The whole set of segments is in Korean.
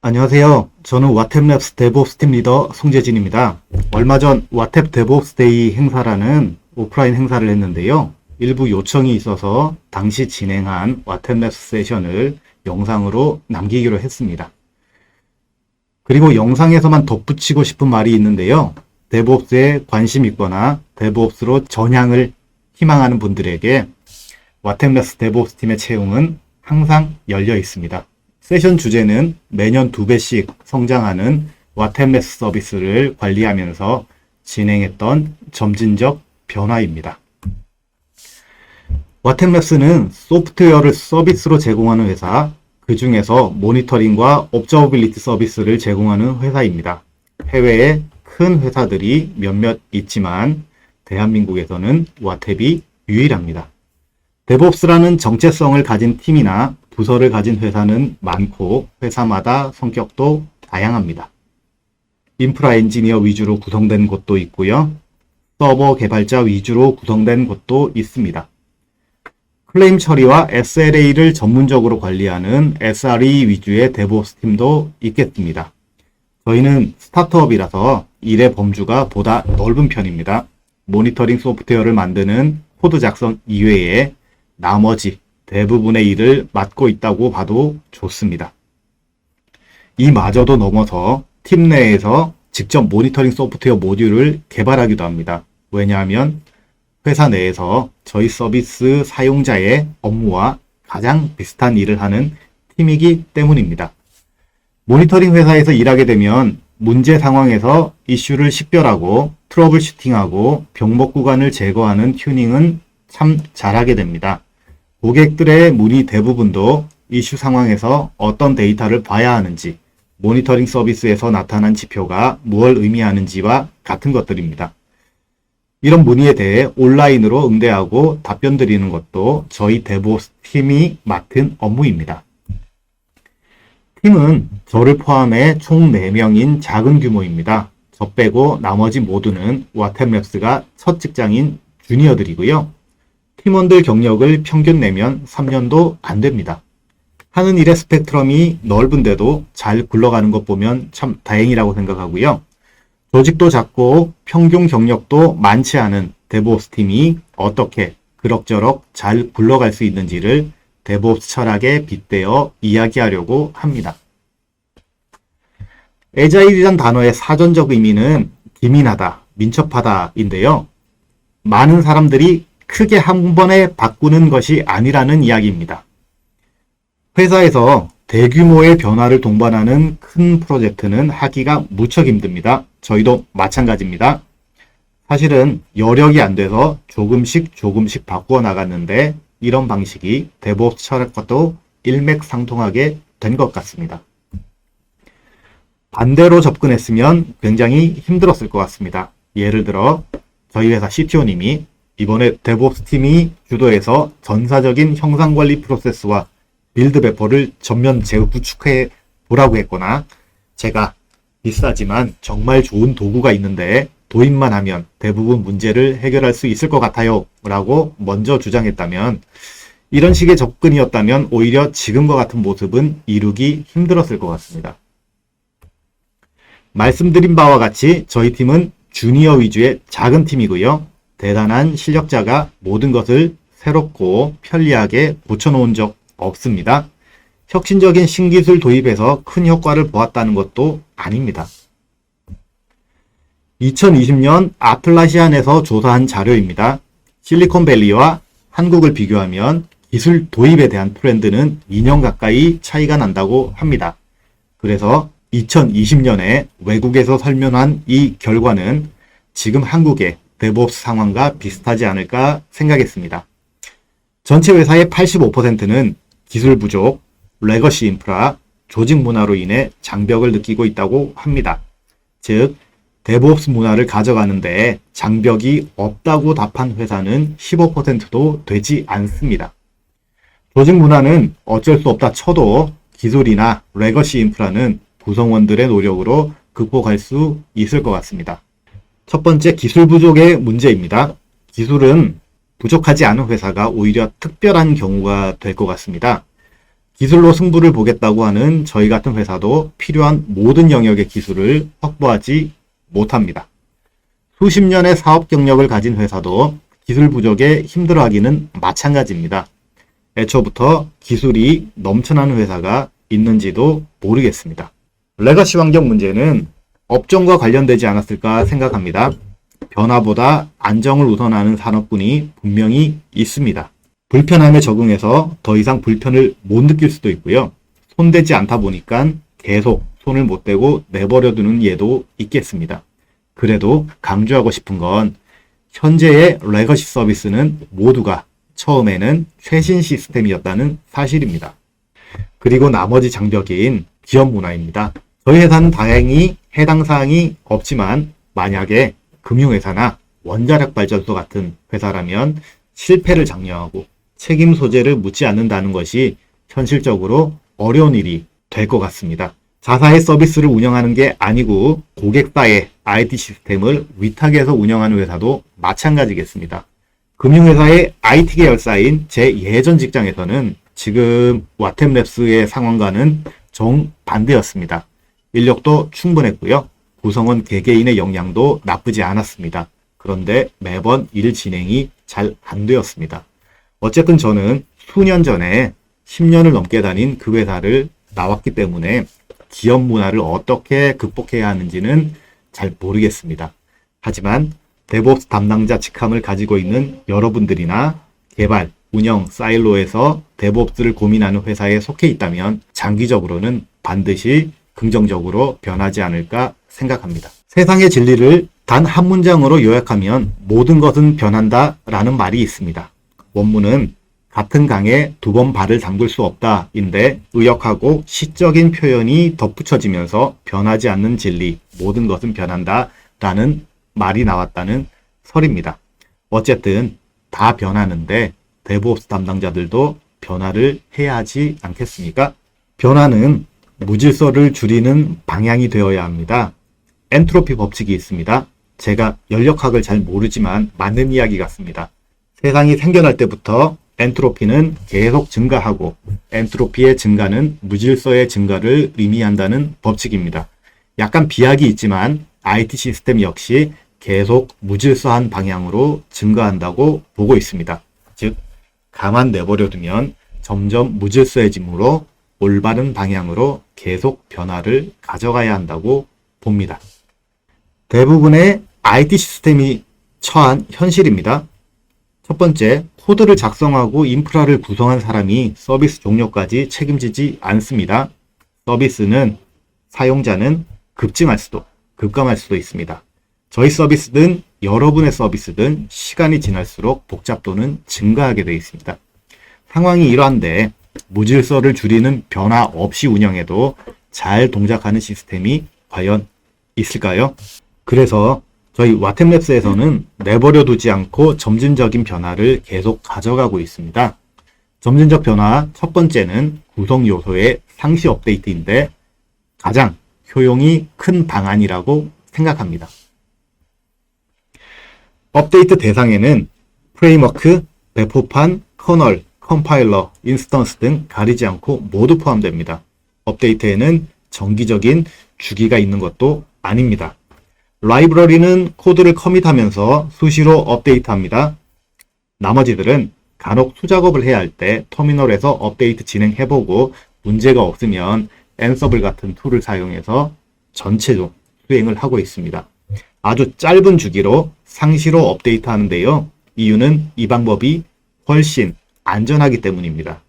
안녕하세요. 저는 와탭랩스 데브옵스 팀 리더 송재진입니다. 얼마 전 와탭 데브옵스 데이 행사라는 오프라인 행사를 했는데요. 일부 요청이 있어서 당시 진행한 와탭랩스 세션을 영상으로 남기기로 했습니다. 그리고 영상에서만 덧붙이고 싶은 말이 있는데요. 데브옵스에 관심 있거나 데브옵스로 전향을 희망하는 분들에게 와탭랩스 데브옵스 팀의 채용은 항상 열려 있습니다. 세션 주제는 매년 2배씩 성장하는 와템랩스 서비스를 관리하면서 진행했던 점진적 변화입니다. 와템랩스는 소프트웨어를 서비스로 제공하는 회사, 그 중에서 모니터링과 옵저버빌리티 서비스를 제공하는 회사입니다. 해외에 큰 회사들이 몇몇 있지만 대한민국에서는 와탭이 유일합니다. 데브옵스라는 정체성을 가진 팀이나 부서를 가진 회사는 많고 회사마다 성격도 다양합니다. 인프라 엔지니어 위주로 구성된 곳도 있고요. 서버 개발자 위주로 구성된 곳도 있습니다. 클레임 처리와 SLA를 전문적으로 관리하는 SRE 위주의 데브옵스 팀도 있겠습니다. 저희는 스타트업이라서 일의 범주가 보다 넓은 편입니다. 모니터링 소프트웨어를 만드는 코드 작성 이외에 나머지 대부분의 일을 맡고 있다고 봐도 좋습니다. 이마저도 넘어서 팀 내에서 직접 모니터링 소프트웨어 모듈을 개발하기도 합니다. 왜냐하면 회사 내에서 저희 서비스 사용자의 업무와 가장 비슷한 일을 하는 팀이기 때문입니다. 모니터링 회사에서 일하게 되면 문제 상황에서 이슈를 식별하고 트러블 슈팅하고 병목 구간을 제거하는 튜닝은 참 잘하게 됩니다. 고객들의 문의 대부분도 이슈 상황에서 어떤 데이터를 봐야 하는지, 모니터링 서비스에서 나타난 지표가 무엇을 의미하는지와 같은 것들입니다. 이런 문의에 대해 온라인으로 응대하고 답변 드리는 것도 저희 데브옵스 팀이 맡은 업무입니다. 팀은 저를 포함해 총 4명인 작은 규모입니다. 저 빼고 나머지 모두는 와템랩스가 첫 직장인 주니어들이고요. 팀원들 경력을 평균 내면 3년도 안 됩니다. 하는 일의 스펙트럼이 넓은데도 잘 굴러가는 것 보면 참 다행이라고 생각하고요. 조직도 작고 평균 경력도 많지 않은 데브옵스 팀이 어떻게 그럭저럭 잘 굴러갈 수 있는지를 데브옵스 철학에 빗대어 이야기하려고 합니다. 애자일이란 단어의 사전적 의미는 기민하다, 민첩하다인데요. 많은 사람들이 크게 한 번에 바꾸는 것이 아니라는 이야기입니다. 회사에서 대규모의 변화를 동반하는 큰 프로젝트는 하기가 무척 힘듭니다. 저희도 마찬가지입니다. 사실은 여력이 안 돼서 조금씩 바꾸어 나갔는데 이런 방식이 데브옵스 철학과도 일맥상통하게 된 것 같습니다. 반대로 접근했으면 굉장히 힘들었을 것 같습니다. 예를 들어 저희 회사 CTO님이 이번에 데브옵스 팀이 주도해서 전사적인 형상관리 프로세스와 빌드 배포를 전면 재구축해 보라고 했거나 제가 비싸지만 정말 좋은 도구가 있는데 도입만 하면 대부분 문제를 해결할 수 있을 것 같아요 라고 먼저 주장했다면 이런 식의 접근이었다면 오히려 지금과 같은 모습은 이루기 힘들었을 것 같습니다. 말씀드린 바와 같이 저희 팀은 주니어 위주의 작은 팀이고요. 대단한 실력자가 모든 것을 새롭고 편리하게 고쳐놓은 적 없습니다. 혁신적인 신기술 도입에서 큰 효과를 보았다는 것도 아닙니다. 2020년 아플라시안에서 조사한 자료입니다. 실리콘밸리와 한국을 비교하면 기술 도입에 대한 트렌드는 2년 가까이 차이가 난다고 합니다. 그래서 2020년에 외국에서 설명한 이 결과는 지금 한국의 데브옵스 상황과 비슷하지 않을까 생각했습니다. 전체 회사의 85%는 기술 부족, 레거시 인프라, 조직 문화로 인해 장벽을 느끼고 있다고 합니다. 즉, 데브옵스 문화를 가져가는데 장벽이 없다고 답한 회사는 15%도 되지 않습니다. 조직 문화는 어쩔 수 없다 쳐도 기술이나 레거시 인프라는 구성원들의 노력으로 극복할 수 있을 것 같습니다. 첫 번째, 기술 부족의 문제입니다. 기술은 부족하지 않은 회사가 오히려 특별한 경우가 될 것 같습니다. 기술로 승부를 보겠다고 하는 저희 같은 회사도 필요한 모든 영역의 기술을 확보하지 못합니다. 수십 년의 사업 경력을 가진 회사도 기술 부족에 힘들어하기는 마찬가지입니다. 애초부터 기술이 넘쳐나는 회사가 있는지도 모르겠습니다. 레거시 환경 문제는 업종과 관련되지 않았을까 생각합니다. 변화보다 안정을 우선하는 산업군이 분명히 있습니다. 불편함에 적응해서 더 이상 불편을 못 느낄 수도 있고요. 손대지 않다 보니까 계속 손을 못 대고 내버려두는 예도 있겠습니다. 그래도 강조하고 싶은 건 현재의 레거시 서비스는 모두가 처음에는 최신 시스템이었다는 사실입니다. 그리고 나머지 장벽인 기업 문화입니다. 저희 회사는 다행히 해당 사항이 없지만 만약에 금융회사나 원자력 발전소 같은 회사라면 실패를 장려하고 책임 소재를 묻지 않는다는 것이 현실적으로 어려운 일이 될 것 같습니다. 자사의 서비스를 운영하는 게 아니고 고객사의 IT 시스템을 위탁해서 운영하는 회사도 마찬가지겠습니다. 금융회사의 IT 계열사인 제 예전 직장에서는 지금 와템랩스의 상황과는 정반대였습니다. 인력도 충분했고요. 구성원 개개인의 역량도 나쁘지 않았습니다. 그런데 매번 일 진행이 잘 안 되었습니다. 어쨌든 저는 수년 전에 10년을 넘게 다닌 그 회사를 나왔기 때문에 기업 문화를 어떻게 극복해야 하는지는 잘 모르겠습니다. 하지만 데브옵스 담당자 직함을 가지고 있는 여러분들이나 개발, 운영, 사일로에서 데브옵스를 고민하는 회사에 속해 있다면 장기적으로는 반드시 긍정적으로 변하지 않을까 생각합니다. 세상의 진리를 단 한 문장으로 요약하면 모든 것은 변한다 라는 말이 있습니다. 원문은 같은 강에 두 번 발을 담글 수 없다인데 의역하고 시적인 표현이 덧붙여지면서 변하지 않는 진리, 모든 것은 변한다 라는 말이 나왔다는 설입니다. 어쨌든 다 변하는데 데브옵스 담당자들도 변화를 해야 하지 않겠습니까? 변화는 무질서를 줄이는 방향이 되어야 합니다. 엔트로피 법칙이 있습니다. 제가 연력학을 잘 모르지만 맞는 이야기 같습니다. 세상이 생겨날 때부터 엔트로피는 계속 증가하고 엔트로피의 증가는 무질서의 증가를 의미한다는 법칙입니다. 약간 비약이 있지만 IT 시스템 역시 계속 무질서한 방향으로 증가한다고 보고 있습니다. 즉, 가만 내버려두면 점점 무질서해지므로 올바른 방향으로 계속 변화를 가져가야 한다고 봅니다. 대부분의 IT 시스템이 처한 현실입니다. 첫 번째, 코드를 작성하고 인프라를 구성한 사람이 서비스 종료까지 책임지지 않습니다. 서비스는 사용자는 급증할 수도, 급감할 수도 있습니다. 저희 서비스든 여러분의 서비스든 시간이 지날수록 복잡도는 증가하게 되어 있습니다. 상황이 이러한데 무질서를 줄이는 변화 없이 운영해도 잘 동작하는 시스템이 과연 있을까요? 그래서 저희 와템랩스에서는 내버려 두지 않고 점진적인 변화를 계속 가져가고 있습니다. 점진적 변화 첫 번째는 구성 요소의 상시 업데이트인데 가장 효용이 큰 방안이라고 생각합니다. 업데이트 대상에는 프레임워크, 배포판, 커널, 컴파일러, 인스턴스 등 가리지 않고 모두 포함됩니다. 업데이트에는 정기적인 주기가 있는 것도 아닙니다. 라이브러리는 코드를 커밋하면서 수시로 업데이트합니다. 나머지들은 간혹 수작업을 해야 할 때 터미널에서 업데이트 진행해보고 문제가 없으면 앤서블 같은 툴을 사용해서 전체로 수행을 하고 있습니다. 아주 짧은 주기로 상시로 업데이트 하는데요. 이유는 이 방법이 훨씬 안전하기 때문입니다.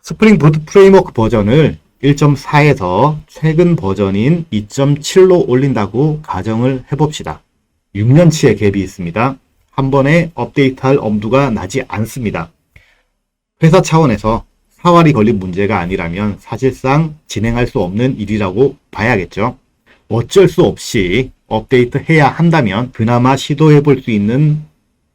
스프링 부트 프레임워크 버전을 1.4에서 최근 버전인 2.7로 올린다고 가정을 해봅시다. 6년치의 갭이 있습니다. 한 번에 업데이트할 엄두가 나지 않습니다. 회사 차원에서 사활이 걸린 문제가 아니라면 사실상 진행할 수 없는 일이라고 봐야겠죠. 어쩔 수 없이 업데이트 해야 한다면 그나마 시도해 볼 수 있는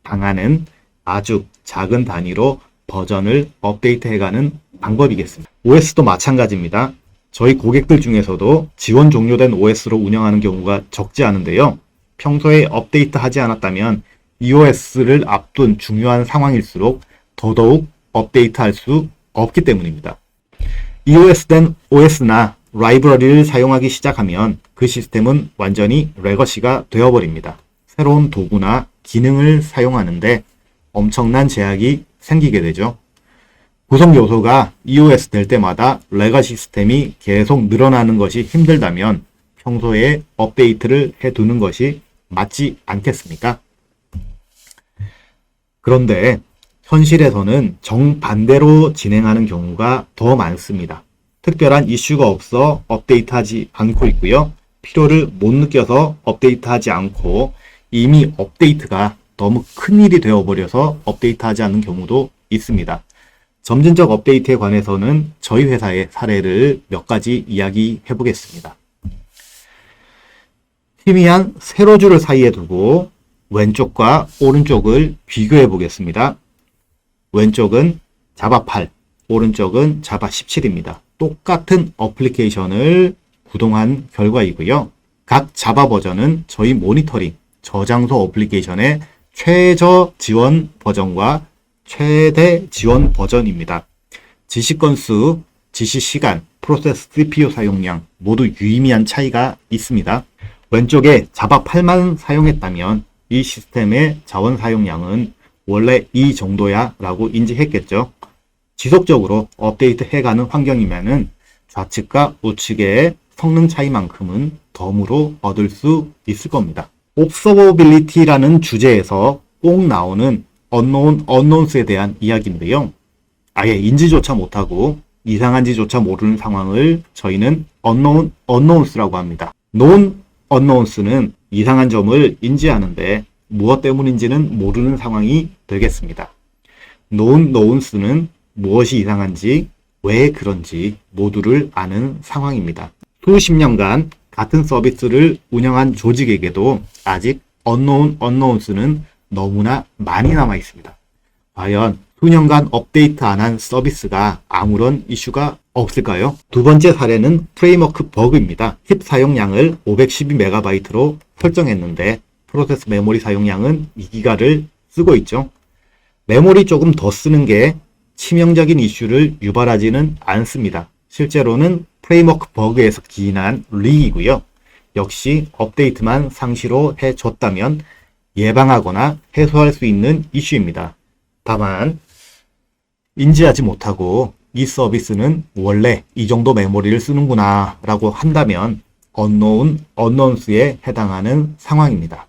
방안은 아주 작은 단위로 버전을 업데이트 해가는 방법이겠습니다. OS도 마찬가지입니다. 저희 고객들 중에서도 지원 종료된 OS로 운영하는 경우가 적지 않은데요. 평소에 업데이트 하지 않았다면 EOS를 앞둔 중요한 상황일수록 더더욱 업데이트 할 수 없기 때문입니다. EOS된 OS나 라이브러리를 사용하기 시작하면 그 시스템은 완전히 레거시가 되어버립니다. 새로운 도구나 기능을 사용하는데 엄청난 제약이 생기게 되죠. 구성 요소가 EOS 될 때마다 레거시 시스템이 계속 늘어나는 것이 힘들다면 평소에 업데이트를 해두는 것이 맞지 않겠습니까? 그런데 현실에서는 정반대로 진행하는 경우가 더 많습니다. 특별한 이슈가 없어 업데이트하지 않고 있고요. 필요를 못 느껴서 업데이트하지 않고 이미 업데이트가 너무 큰일이 되어버려서 업데이트하지 않는 경우도 있습니다. 점진적 업데이트에 관해서는 저희 회사의 사례를 몇 가지 이야기해 보겠습니다. 희미한 세로줄을 사이에 두고 왼쪽과 오른쪽을 비교해 보겠습니다. 왼쪽은 자바 8, 오른쪽은 자바 17입니다. 똑같은 어플리케이션을 구동한 결과이고요. 각 자바 버전은 저희 모니터링, 저장소 어플리케이션의 최저 지원 버전과 최대 지원 버전입니다. 지시 건수, 지시 시간, 프로세스 CPU 사용량 모두 유의미한 차이가 있습니다. 왼쪽에 자바 8만 사용했다면 이 시스템의 자원 사용량은 원래 이 정도야 라고 인지했겠죠. 지속적으로 업데이트 해가는 환경이면은 좌측과 우측의 성능 차이만큼은 덤으로 얻을 수 있을 겁니다. Observability라는 주제에서 꼭 나오는 unknowns에 대한 이야기인데요. 아예 인지조차 못하고 이상한지조차 모르는 상황을 저희는 unknowns라고 합니다. known unknowns는 이상한 점을 인지하는데 무엇 때문인지는 모르는 상황이 되겠습니다. known knowns는 무엇이 이상한지, 왜 그런지 모두를 아는 상황입니다. 수십 년간 같은 서비스를 운영한 조직에게도 아직 unknown unknowns는 너무나 많이 남아 있습니다. 과연 수년간 업데이트 안 한 서비스가 아무런 이슈가 없을까요? 두 번째 사례는 프레임워크 버그입니다. 힙 사용량을 512MB로 설정했는데 프로세스 메모리 사용량은 2기가를 쓰고 있죠. 메모리 조금 더 쓰는 게 치명적인 이슈를 유발하지는 않습니다. 실제로는 프레임워크 버그에서 기인한 릭이고요. 역시 업데이트만 상시로 해줬다면 예방하거나 해소할 수 있는 이슈입니다. 다만 인지하지 못하고 이 서비스는 원래 이 정도 메모리를 쓰는구나 라고 한다면 unknowns에 해당하는 상황입니다.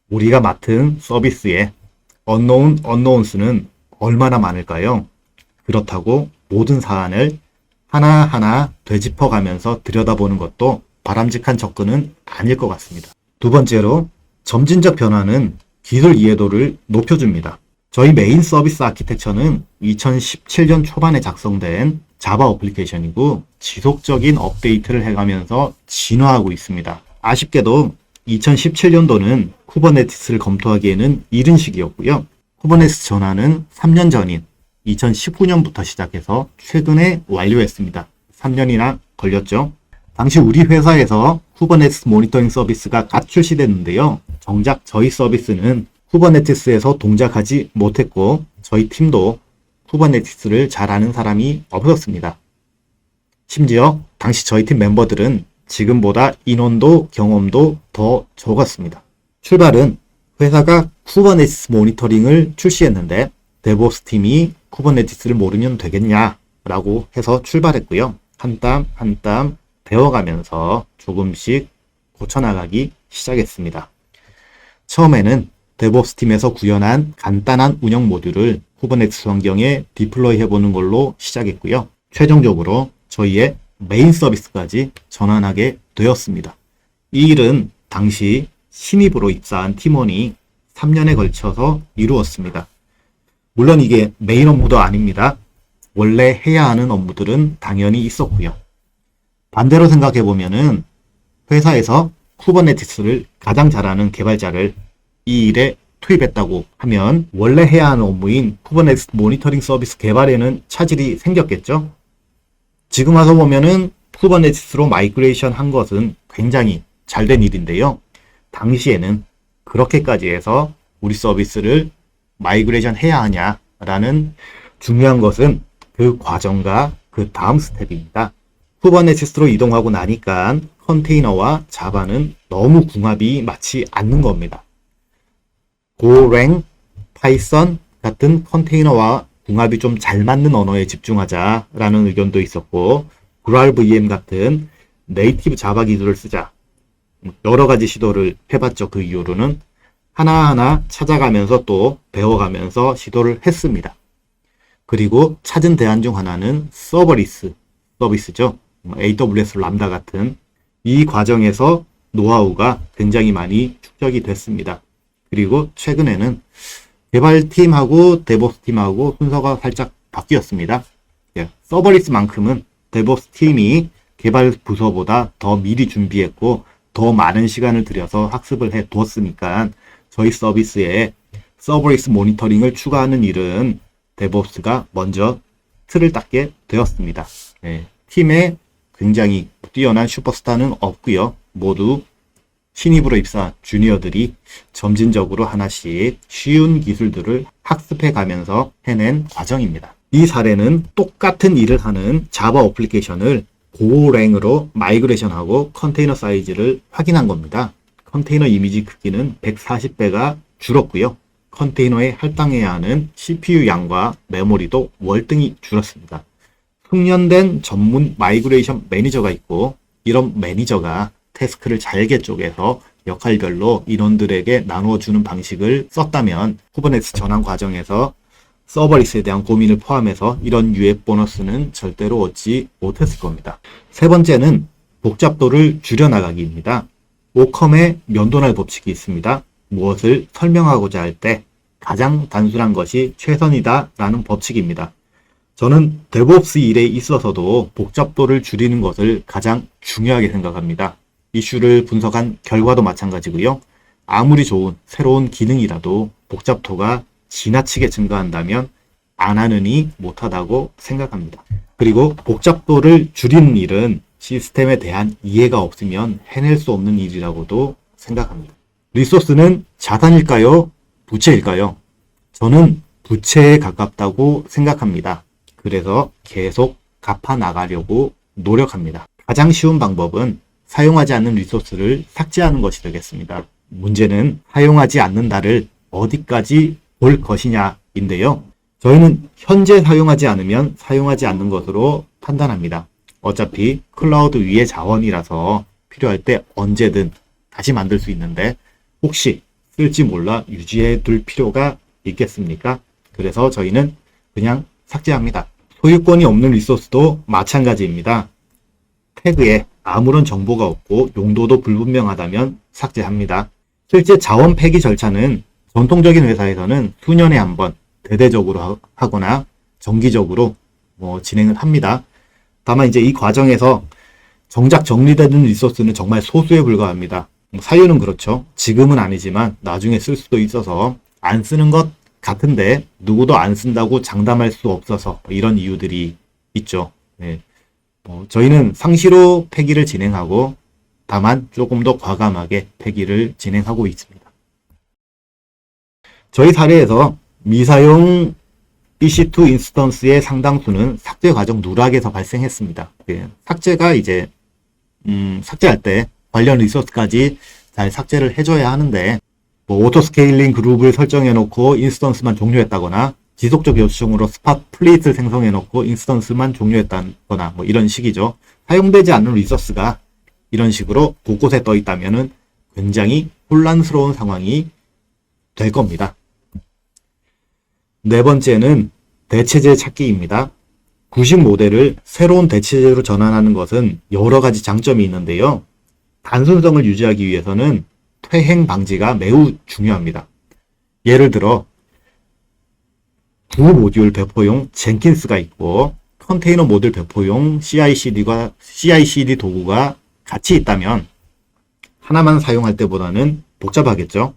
우리가 맡은 서비스에 unknowns는 얼마나 많을까요? 그렇다고 모든 사안을 하나하나 되짚어가면서 들여다보는 것도 바람직한 접근은 아닐 것 같습니다. 두 번째로 점진적 변화는 기술 이해도를 높여줍니다. 저희 메인 서비스 아키텍처는 2017년 초반에 작성된 자바 어플리케이션이고 지속적인 업데이트를 해가면서 진화하고 있습니다. 아쉽게도 2017년도는 쿠버네티스를 검토하기에는 이른 시기였고요. 쿠버네티스 전환은 3년 전인 2019년부터 시작해서 최근에 완료했습니다. 3년이나 걸렸죠. 당시 우리 회사에서 쿠버네티스 모니터링 서비스가 갓 출시됐는데요. 정작 저희 서비스는 쿠버네티스에서 동작하지 못했고 저희 팀도 쿠버네티스를 잘 아는 사람이 없었습니다. 심지어 당시 저희 팀 멤버들은 지금보다 인원도 경험도 더 적었습니다. 출발은 회사가 쿠버네티스 모니터링을 출시했는데 데브옵스 팀이 쿠버네티스를 모르면 되겠냐라고 해서 출발했고요. 한 땀 한 땀 배워가면서 조금씩 고쳐나가기 시작했습니다. 처음에는 데브옵스 팀에서 구현한 간단한 운영 모듈을 쿠버네티스 환경에 디플로이 해보는 걸로 시작했고요. 최종적으로 저희의 메인 서비스까지 전환하게 되었습니다. 이 일은 당시 신입으로 입사한 팀원이 3년에 걸쳐서 이루었습니다. 물론 이게 메인 업무도 아닙니다. 원래 해야 하는 업무들은 당연히 있었고요. 반대로 생각해보면은 회사에서 쿠버네티스를 가장 잘하는 개발자를 이 일에 투입했다고 하면 원래 해야 하는 업무인 쿠버네티스 모니터링 서비스 개발에는 차질이 생겼겠죠? 지금 와서 보면은 쿠버네티스로 마이그레이션 한 것은 굉장히 잘된 일인데요. 당시에는 그렇게까지 해서 우리 서비스를 마이그레이션 해야 하냐라는 중요한 것은 그 과정과 그 다음 스텝입니다. 쿠버네티스로 이동하고 나니까 컨테이너와 자바는 너무 궁합이 맞지 않는 겁니다. 고랭, 파이썬 같은 컨테이너와 궁합이 좀 잘 맞는 언어에 집중하자라는 의견도 있었고, GraalVM 같은 네이티브 자바 기술을 쓰자. 여러 가지 시도를 해봤죠. 그 이후로는 하나하나 찾아가면서 또 배워가면서 시도를 했습니다. 그리고 찾은 대안 중 하나는 서버리스 서비스죠. AWS 람다 같은 이 과정에서 노하우가 굉장히 많이 축적이 됐습니다. 그리고 최근에는 개발팀하고 데브옵스팀하고 순서가 살짝 바뀌었습니다. 서버리스만큼은 데브옵스팀이 개발 부서보다 더 미리 준비했고 더 많은 시간을 들여서 학습을 해 두었으니까 저희 서비스에 서버리스 모니터링을 추가하는 일은 데브옵스가 먼저 틀을 닦게 되었습니다. 팀에 굉장히 뛰어난 슈퍼스타는 없고요. 모두 신입으로 입사한 주니어들이 점진적으로 하나씩 쉬운 기술들을 학습해 가면서 해낸 과정입니다. 이 사례는 똑같은 일을 하는 자바 어플리케이션을 고랭으로 마이그레이션하고 컨테이너 사이즈를 확인한 겁니다. 컨테이너 이미지 크기는 140배가 줄었고요. 컨테이너에 할당해야 하는 CPU 양과 메모리도 월등히 줄었습니다. 숙련된 전문 마이그레이션 매니저가 있고, 이런 매니저가 태스크를 잘게 쪼개서 역할별로 인원들에게 나누어주는 방식을 썼다면 쿠버네티스 전환 과정에서 서버리스에 대한 고민을 포함해서 이런 유의 보너스는 절대로 얻지 못했을 겁니다. 세 번째는 복잡도를 줄여나가기입니다. 오컴의 면도날 법칙이 있습니다. 무엇을 설명하고자 할 때 가장 단순한 것이 최선이다 라는 법칙입니다. 저는 데브옵스 일에 있어서도 복잡도를 줄이는 것을 가장 중요하게 생각합니다. 이슈를 분석한 결과도 마찬가지고요. 아무리 좋은 새로운 기능이라도 복잡도가 지나치게 증가한다면 안 하느니 못하다고 생각합니다. 그리고 복잡도를 줄이는 일은 시스템에 대한 이해가 없으면 해낼 수 없는 일이라고도 생각합니다. 리소스는 자산일까요? 부채일까요? 저는 부채에 가깝다고 생각합니다. 그래서 계속 갚아 나가려고 노력합니다. 가장 쉬운 방법은 사용하지 않는 리소스를 삭제하는 것이 되겠습니다. 문제는 사용하지 않는다를 어디까지 볼 것이냐인데요. 저희는 현재 사용하지 않으면 사용하지 않는 것으로 판단합니다. 어차피 클라우드 위의 자원이라서 필요할 때 언제든 다시 만들 수 있는데 혹시 쓸지 몰라 유지해 둘 필요가 있겠습니까? 그래서 저희는 그냥 삭제합니다. 소유권이 없는 리소스도 마찬가지입니다. 태그에 아무런 정보가 없고 용도도 불분명하다면 삭제합니다. 실제 자원 폐기 절차는 전통적인 회사에서는 수년에 한 번 대대적으로 하거나 정기적으로 진행을 합니다. 다만 이제 이 과정에서 정작 정리되는 리소스는 정말 소수에 불과합니다. 사유는 그렇죠. 지금은 아니지만 나중에 쓸 수도 있어서 안 쓰는 것 같은데 누구도 안 쓴다고 장담할 수 없어서 이런 이유들이 있죠. 저희는 상시로 폐기를 진행하고 다만 조금 더 과감하게 폐기를 진행하고 있습니다. 저희 사례에서 미사용 EC2 인스턴스의 상당수는 삭제 과정 누락에서 발생했습니다. 삭제가 이제 삭제할 때 관련 리소스까지 잘 삭제를 해줘야 하는데 오토 스케일링 그룹을 설정해 놓고 인스턴스만 종료했다거나 지속적 요청으로 스팟 플릿을 생성해 놓고 인스턴스만 종료했다거나 이런 식이죠. 사용되지 않는 리소스가 이런 식으로 곳곳에 떠 있다면은 굉장히 혼란스러운 상황이 될 겁니다. 네 번째는 대체제 찾기입니다. 구식 모델을 새로운 대체제로 전환하는 것은 여러 가지 장점이 있는데요. 단순성을 유지하기 위해서는 퇴행 방지가 매우 중요합니다. 예를 들어 구 모듈 배포용 젠킨스가 있고 컨테이너 모듈 배포용 CI/CD 도구가 같이 있다면 하나만 사용할 때보다는 복잡하겠죠.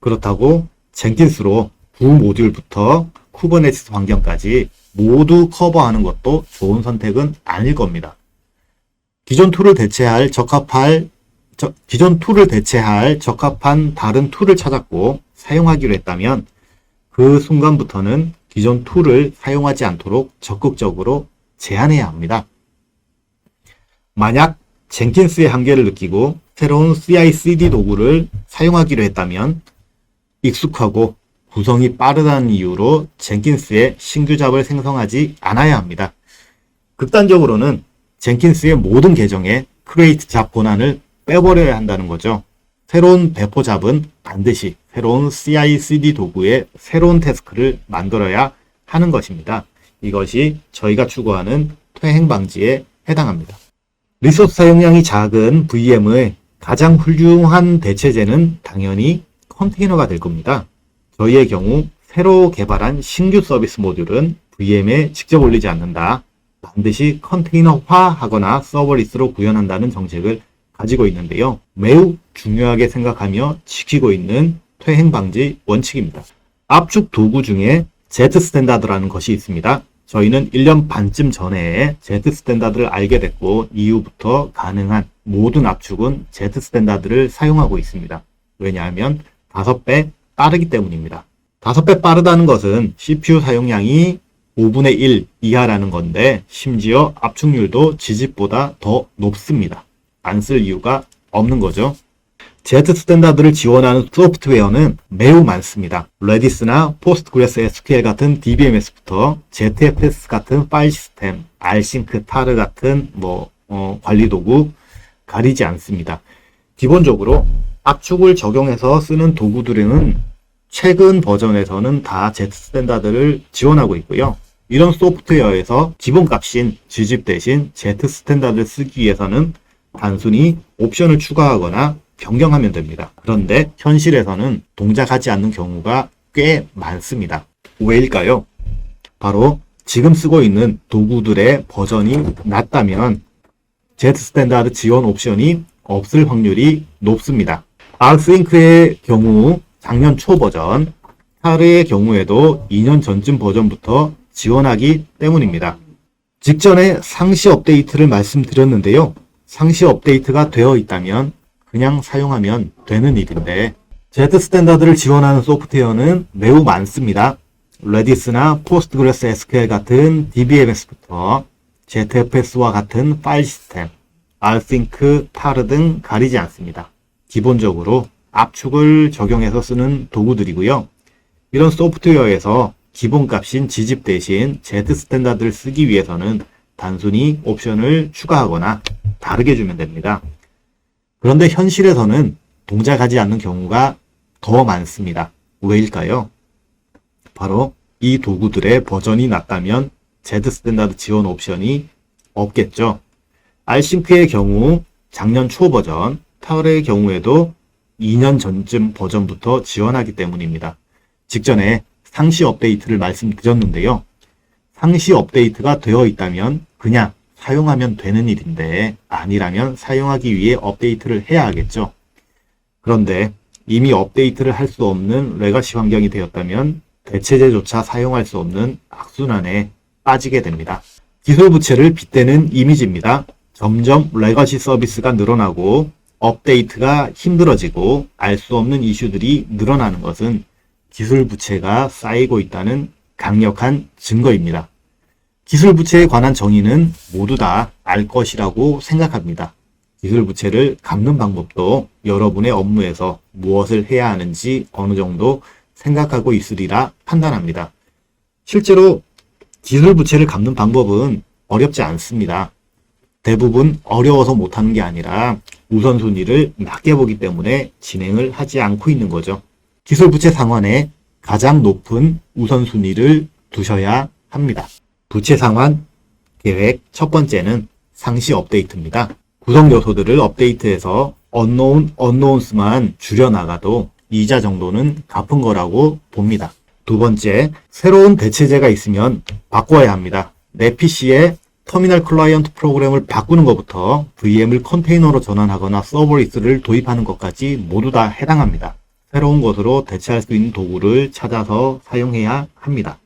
그렇다고 젠킨스로 구 모듈부터 쿠버네티스 환경까지 모두 커버하는 것도 좋은 선택은 아닐 겁니다. 기존 툴을 대체할 적합한 다른 툴을 찾았고 사용하기로 했다면 그 순간부터는 기존 툴을 사용하지 않도록 적극적으로 제한해야 합니다. 만약 젠킨스의 한계를 느끼고 새로운 CI/CD 도구를 사용하기로 했다면 익숙하고 구성이 빠르다는 이유로 젠킨스의 신규 잡을 생성하지 않아야 합니다. 극단적으로는 젠킨스의 모든 계정에 크리에이트 잡 권한을 빼버려야 한다는 거죠. 새로운 배포 잡은 반드시 새로운 CI/CD 도구에 새로운 태스크를 만들어야 하는 것입니다. 이것이 저희가 추구하는 퇴행 방지에 해당합니다. 리소스 사용량이 작은 VM의 가장 훌륭한 대체제는 당연히 컨테이너가 될 겁니다. 저희의 경우 새로 개발한 신규 서비스 모듈은 VM에 직접 올리지 않는다. 반드시 컨테이너화하거나 서버리스로 구현한다는 정책을 가지고 있는데요. 매우 중요하게 생각하며 지키고 있는 퇴행 방지 원칙입니다. 압축 도구 중에 Z 스탠다드라는 것이 있습니다. 저희는 1년 반쯤 전에 Z 스탠다드를 알게 됐고 이후부터 가능한 모든 압축은 Z 스탠다드를 사용하고 있습니다. 왜냐하면 5배 빠르기 때문입니다. 5배 빠르다는 것은 CPU 사용량이 5분의 1 이하라는 건데 심지어 압축률도 지집보다 더 높습니다. 안 쓸 이유가 없는 거죠. Z 스탠다드를 지원하는 소프트웨어는 매우 많습니다. 레디스나 포스트그레스 SQL 같은 DBMS부터 ZFS 같은 파일 시스템, rsync, tar 같은 관리 도구 가리지 않습니다. 기본적으로 압축을 적용해서 쓰는 도구들은 최근 버전에서는 다 Z 스탠다드를 지원하고 있고요. 이런 소프트웨어에서 기본값인 gzip 대신 Z 스탠다드를 쓰기 위해서는 단순히 옵션을 추가하거나 변경하면 됩니다. 그런데 현실에서는 동작하지 않는 경우가 꽤 많습니다. 왜일까요? 바로 지금 쓰고 있는 도구들의 버전이 낮다면 Z 스탠다드 지원 옵션이 없을 확률이 높습니다. rsync의 경우 작년 초 버전, tar의 경우에도 2년 전쯤 버전부터 지원하기 때문입니다. 직전에 상시 업데이트를 말씀드렸는데요. 상시 업데이트가 되어 있다면 그냥 사용하면 되는 일인데 Z 스탠다드를 지원하는 소프트웨어는 매우 많습니다. 레디스나 포스트그레스 SQL 같은 DBMS부터 ZFS와 같은 파일 시스템, rsync, tar 등 가리지 않습니다. 기본적으로 압축을 적용해서 쓰는 도구들이고요. 이런 소프트웨어에서 기본값인 gzip 대신 Z 스탠다드를 쓰기 위해서는 단순히 옵션을 추가하거나 다르게 주면 됩니다. 그런데 현실에서는 동작하지 않는 경우가 더 많습니다. 왜일까요? 바로 이 도구들의 버전이 낮다면 Z 스탠다드 지원 옵션이 없겠죠. rsync의 경우 작년 초 버전, tar의 경우에도 2년 전쯤 버전부터 지원하기 때문입니다. 직전에 상시 업데이트를 말씀드렸는데요. 상시 업데이트가 되어 있다면 그냥 사용하면 되는 일인데 아니라면 사용하기 위해 업데이트를 해야 하겠죠. 그런데 이미 업데이트를 할 수 없는 레가시 환경이 되었다면 대체제조차 사용할 수 없는 악순환에 빠지게 됩니다. 기술 부채를 빗대는 이미지입니다. 점점 레가시 서비스가 늘어나고 업데이트가 힘들어지고 알 수 없는 이슈들이 늘어나는 것은 기술 부채가 쌓이고 있다는 강력한 증거입니다. 기술 부채에 관한 정의는 모두 다 알 것이라고 생각합니다. 기술 부채를 갚는 방법도 여러분의 업무에서 무엇을 해야 하는지 어느 정도 생각하고 있으리라 판단합니다. 실제로 기술 부채를 갚는 방법은 어렵지 않습니다. 대부분 어려워서 못하는 게 아니라 우선순위를 낮게 보기 때문에 진행을 하지 않고 있는 거죠. 기술 부채 상환에 가장 높은 우선순위를 두셔야 합니다. 부채 상환 계획 첫 번째는 상시 업데이트입니다. 구성 요소들을 업데이트해서 unknowns만 줄여나가도 이자 정도는 갚은 거라고 봅니다. 두 번째, 새로운 대체제가 있으면 바꿔야 합니다. 내 PC에 터미널 클라이언트 프로그램을 바꾸는 것부터 VM을 컨테이너로 전환하거나 서버리스를 도입하는 것까지 모두 다 해당합니다. 새로운 것으로 대체할 수 있는 도구를 찾아서 사용해야 합니다.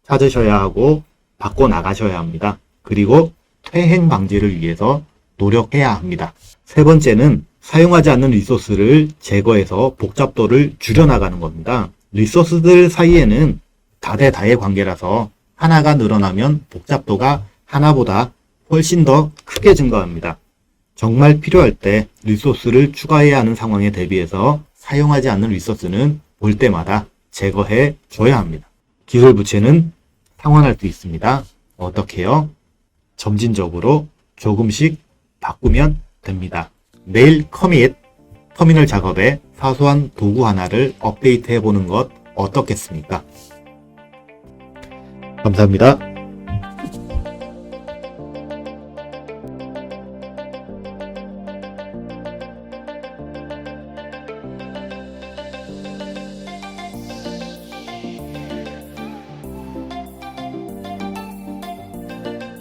찾으셔야 하고 바꿔 나가셔야 합니다. 그리고 퇴행 방지를 위해서 노력해야 합니다. 세 번째는 사용하지 않는 리소스를 제거해서 복잡도를 줄여나가는 겁니다. 리소스들 사이에는 다대다의 관계라서 하나가 늘어나면 복잡도가 하나보다 훨씬 더 크게 증가합니다. 정말 필요할 때 리소스를 추가해야 하는 상황에 대비해서 사용하지 않는 리소스는 볼 때마다 제거해 줘야 합니다. 기술 부채는 상환할 수 있습니다. 어떻게요? 점진적으로 조금씩 바꾸면 됩니다. 매일 커밋, 터미널 작업에 사소한 도구 하나를 업데이트 해보는 것 어떻겠습니까? 감사합니다.